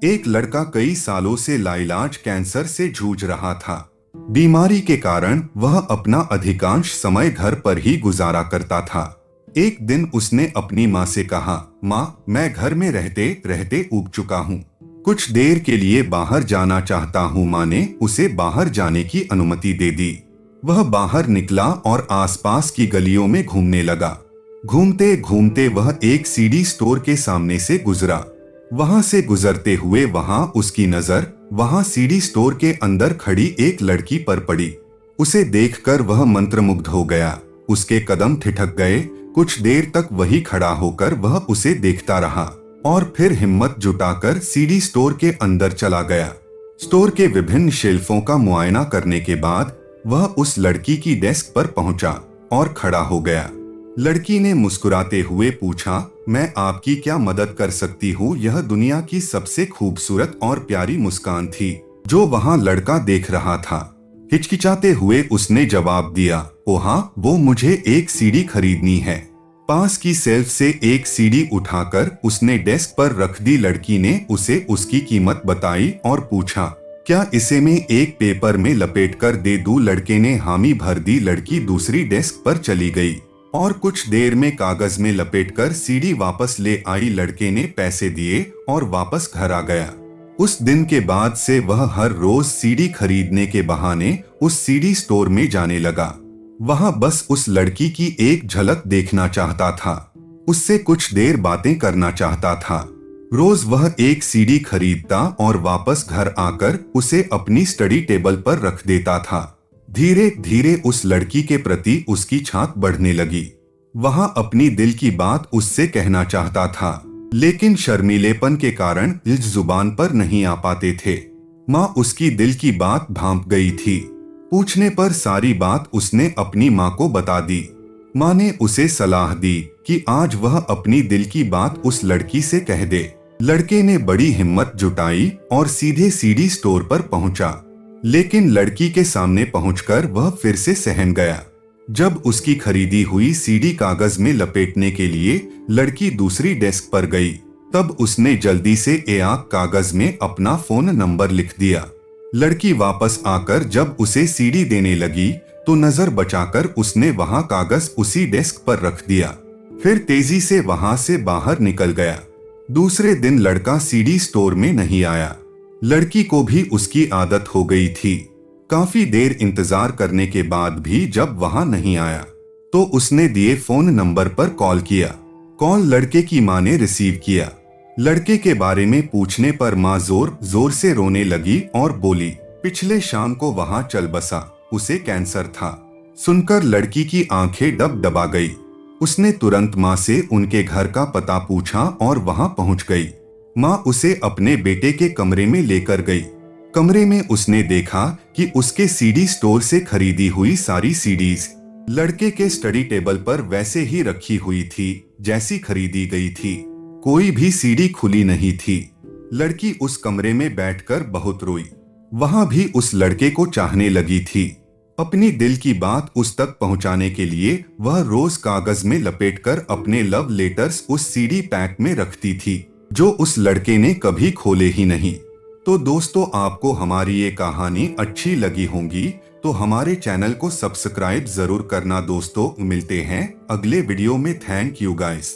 एक लड़का कई सालों से लाइलाज कैंसर से जूझ रहा था। बीमारी के कारण वह अपना अधिकांश समय घर पर ही गुजारा करता था। एक दिन उसने अपनी माँ से कहा, माँ, मैं घर में रहते रहते ऊब चुका हूँ। कुछ देर के लिए बाहर जाना चाहता हूँ। माँ ने उसे बाहर जाने की अनुमति दे दी। वह बाहर निकला और आसपास की गलियों में घूमने लगा। घूमते घूमते वह एक सीडी स्टोर के सामने से गुजरा। वहां से गुजरते हुए वहां उसकी नजर वहां सीडी स्टोर के अंदर खड़ी एक लड़की पर पड़ी। उसे देखकर वह मंत्रमुग्ध हो गया। उसके कदम ठिठक गए। कुछ देर तक वही खड़ा होकर वह उसे देखता रहा और फिर हिम्मत जुटाकर सीडी स्टोर के अंदर चला गया। स्टोर के विभिन्न शेल्फों का मुआयना करने के बाद वह उस लड़की की डेस्क पर पहुंचा और खड़ा हो गया। लड़की ने मुस्कुराते हुए पूछा, मैं आपकी क्या मदद कर सकती हूँ? यह दुनिया की सबसे खूबसूरत और प्यारी मुस्कान थी जो वहाँ लड़का देख रहा था। हिचकिचाते हुए उसने जवाब दिया, ओ हाँ, वो मुझे एक सीडी खरीदनी है। पास की सेल्फ से एक सीडी उठाकर उसने डेस्क पर रख दी। लड़की ने उसे उसकी कीमत बताई और पूछा, क्या इसे मैं एक पेपर में लपेट कर दे दूं? लड़के ने हामी भर दी। लड़की दूसरी डेस्क पर चली गई और कुछ देर में कागज में लपेटकर सीडी वापस ले आई। लड़के ने पैसे दिए और वापस घर आ गया। उस दिन के बाद से वह हर रोज सीडी खरीदने के बहाने उस सीडी स्टोर में जाने लगा। वहां बस उस लड़की की एक झलक देखना चाहता था, उससे कुछ देर बातें करना चाहता था। रोज वह एक सीडी खरीदता और वापस घर आकर उसे अपनी स्टडी टेबल पर रख देता था। धीरे धीरे उस लड़की के प्रति उसकी छाक बढ़ने लगी। वह अपनी दिल की बात उससे कहना चाहता था, लेकिन शर्मीलेपन के कारण इस जुबान पर नहीं आ पाते थे। माँ उसकी दिल की बात भांप गई थी। पूछने पर सारी बात उसने अपनी माँ को बता दी। माँ ने उसे सलाह दी कि आज वह अपनी दिल की बात उस लड़की से कह दे। लड़के ने बड़ी हिम्मत जुटाई और सीधे सीडी स्टोर पर पहुंचा, लेकिन लड़की के सामने पहुंचकर वह फिर से सहम गया। जब उसकी खरीदी हुई सीडी कागज में लपेटने के लिए लड़की दूसरी डेस्क पर गई, तब उसने जल्दी से एक कागज में अपना फोन नंबर लिख दिया। लड़की वापस आकर जब उसे सीडी देने लगी तो नजर बचाकर उसने वहां कागज उसी डेस्क पर रख दिया, फिर तेजी से वहां से बाहर निकल गया। दूसरे दिन लड़का सीडी स्टोर में नहीं आया। लड़की को भी उसकी आदत हो गई थी। काफी देर इंतजार करने के बाद भी जब वहां नहीं आया तो उसने दिए फोन नंबर पर कॉल किया। कॉल लड़के की मां ने रिसीव किया। लड़के के बारे में पूछने पर मां जोर जोर से रोने लगी और बोली, पिछले शाम को वहां चल बसा, उसे कैंसर था। सुनकर लड़की की आंखें डबडबा गई। उसने तुरंत मां से उनके घर का पता पूछा और वहां पहुंच गई। मां उसे अपने बेटे के कमरे में लेकर गई। कमरे में उसने देखा कि उसके सीडी स्टोर से खरीदी हुई सारी सीडीज लड़के के स्टडी टेबल पर वैसे ही रखी हुई थी जैसी खरीदी गई थी। कोई भी सीडी खुली नहीं थी। लड़की उस कमरे में बैठकर बहुत रोई। वहां भी उस लड़के को चाहने लगी थी। अपनी दिल की बात उस तक पहुंचाने के लिए वह रोज कागज में लपेटकर अपने लव लेटर्स उस सीडी पैक में रखती थी जो उस लड़के ने कभी खोले ही नहीं। तो दोस्तों, आपको हमारी ये कहानी अच्छी लगी होंगी तो हमारे चैनल को सब्सक्राइब जरूर करना। दोस्तों, मिलते हैं अगले वीडियो में। Thank you guys.